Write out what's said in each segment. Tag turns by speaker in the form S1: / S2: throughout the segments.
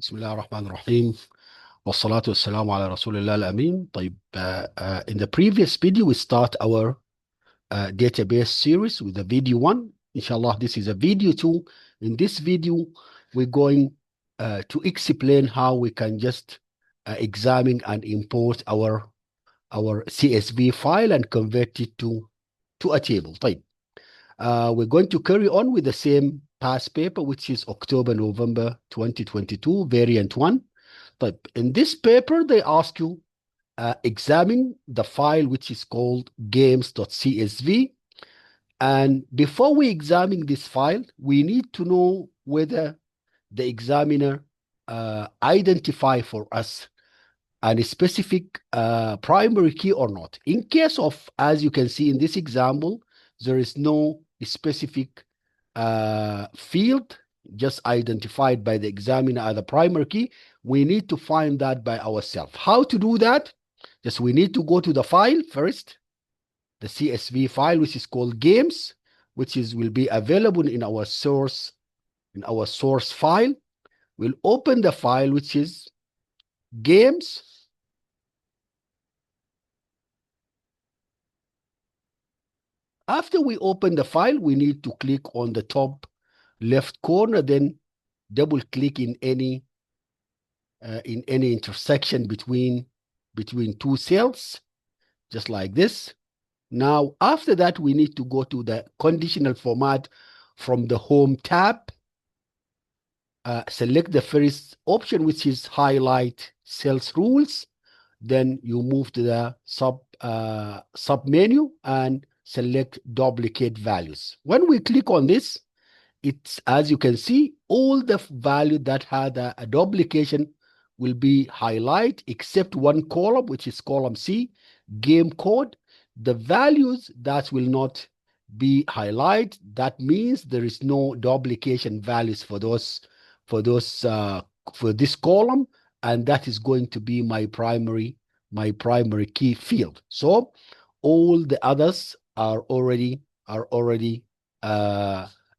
S1: بسم الله الرحمن الرحيم والصلاة والسلام على رسول الله الأمين. طيب, in the previous video we start our database series with the video 1. Inshallah, this is a video 2. In this video we're going to explain how we can just examine and import our CSV file and convert it to a table. طيب, we're going to carry on with the same past paper, which is October-November 2022, variant 1. But in this paper, they ask you examine the file which is called games.csv. And before we examine this file, we need to know whether the examiner identify for us a specific primary key or not. In case of, as you can see in this example, there is no specific field just identified by the examiner as a primary key. We need to find that by ourselves. How to do that? Just we need to go to the file first, the CSV file, which is called games, which will be available in our source file. We'll open the file, which is games. After we open the file, we need to click on the top left corner, then double click in any intersection between two cells, just like this. Now, after that, we need to go to the conditional format from the home tab. Select the first option, which is highlight cells rules. Then you move to the sub menu and select duplicate values. When we click on this, it's, as you can see, all the value that had a duplication will be highlighted except one column, which is column C, game code. The values that will not be highlighted, that means there is no duplication values for this column, and that is going to be my primary key field. So all the others are already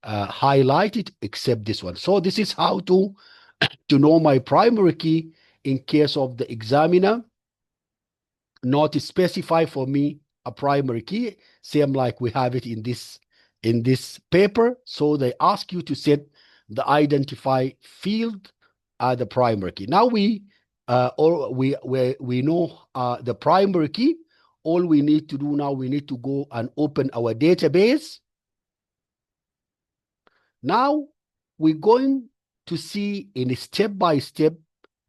S1: highlighted except this one. So this is how to know my primary key in case of the examiner not specify for me a primary key, same like we have it in this paper. So they ask you to set the identify field as the primary key. Now we know the primary key. All we need to do now, we need to go and open our database. Now we're going to see in step by step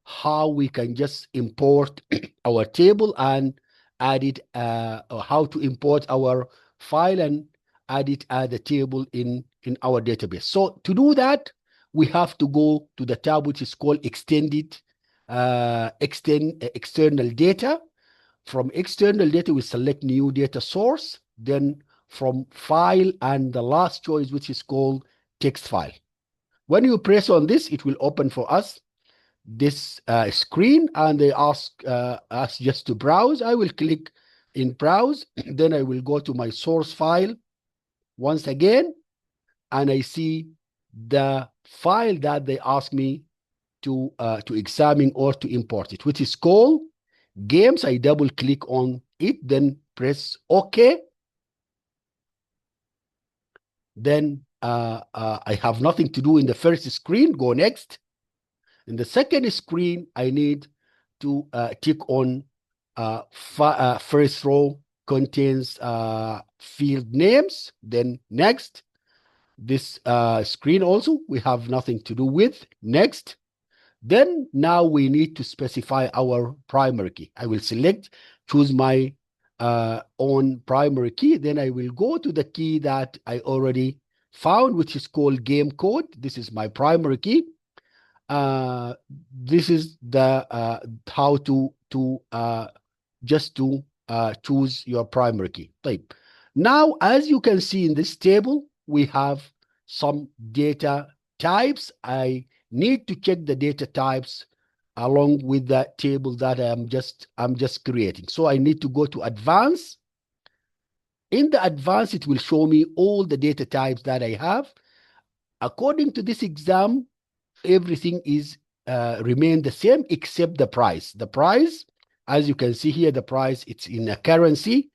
S1: how we can just import our table and add it, or how to import our file and add it as a table in our database. So to do that, we have to go to the tab which is called external data. From external data, we select new data source. Then from file and the last choice, which is called text file. When you press on this, it will open for us this screen, and they ask us just to browse. I will click in browse. Then I will go to my source file once again, and I see the file that they ask me to examine or to import it, which is called games. I double click on it, then press OK. Then I have nothing to do in the first screen. Go next. In the second screen, I need to tick on first row contains field names. Then next. This screen also we have nothing to do with. Next. Then now we need to specify our primary key. I will choose my own primary key. Then I will go to the key that I already found, which is called game code. This is my primary key. This is the how to choose your primary key type. Now, as you can see in this table, we have some data types. I need to check the data types along with the table that I'm just creating. So I need to go to advanced. In the advanced, it will show me all the data types that I have. According to this exam, everything is remain the same except the price. The price, as you can see here, the price, it's in a currency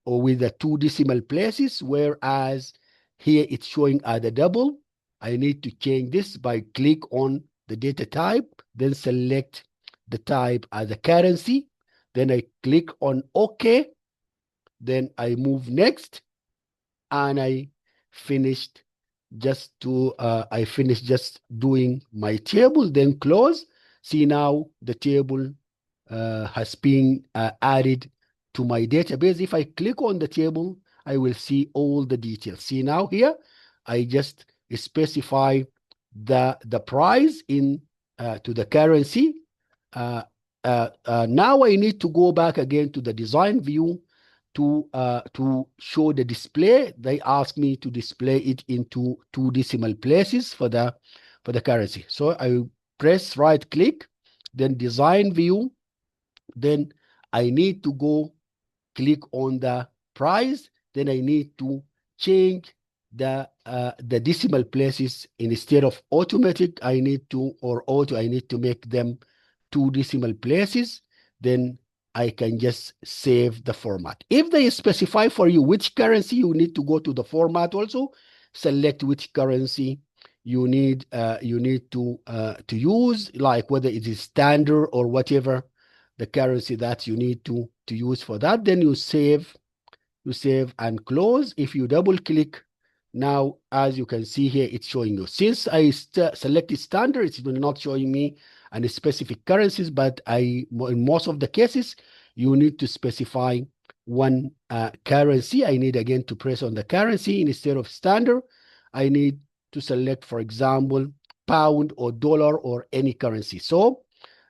S1: or with the 2 decimal places, whereas here it's showing at the double. I need to change this by click on the data type, then select the type as a currency. Then I click on OK. Then I move next, and I finished I finished just doing my table, then close. See, now the table has been added to my database. If I click on the table, I will see all the details. See, now here, I just specify the price in to the currency. Now I need to go back again to the design view to show the display. They ask me to display it into 2 decimal places for the currency. So I press right click, then design view. Then I need to go click on the price. Then I need to change the decimal places. Instead of automatic, I need to, or auto, I need to make them 2 decimal places. Then I can just save the format. If they specify for you which currency, you need to go to the format also, select which currency you need to use, like whether it is standard or whatever the currency that you need to use for that. Then you save and close. If you double click, now as you can see here, it's showing you. Since I selected standard, it's not showing me any specific currencies, but in most of the cases, you need to specify one currency. I need again to press on the currency instead of standard. I need to select, for example, pound or dollar or any currency. So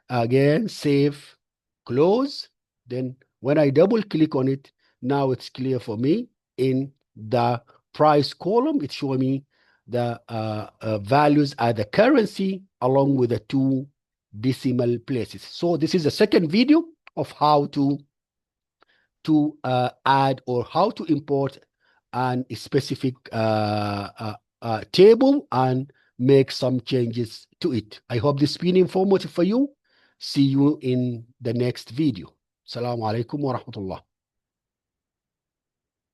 S1: again, save, close. Then when I double click on it, now it's clear for me. In the price column, it's showing me the values at the currency along with the 2 decimal places. So this is the second video of how to add or how to import a specific table and make some changes to it. I hope this has been informative for you. See you in the next video. Assalamu alaikum wa rahmatullah.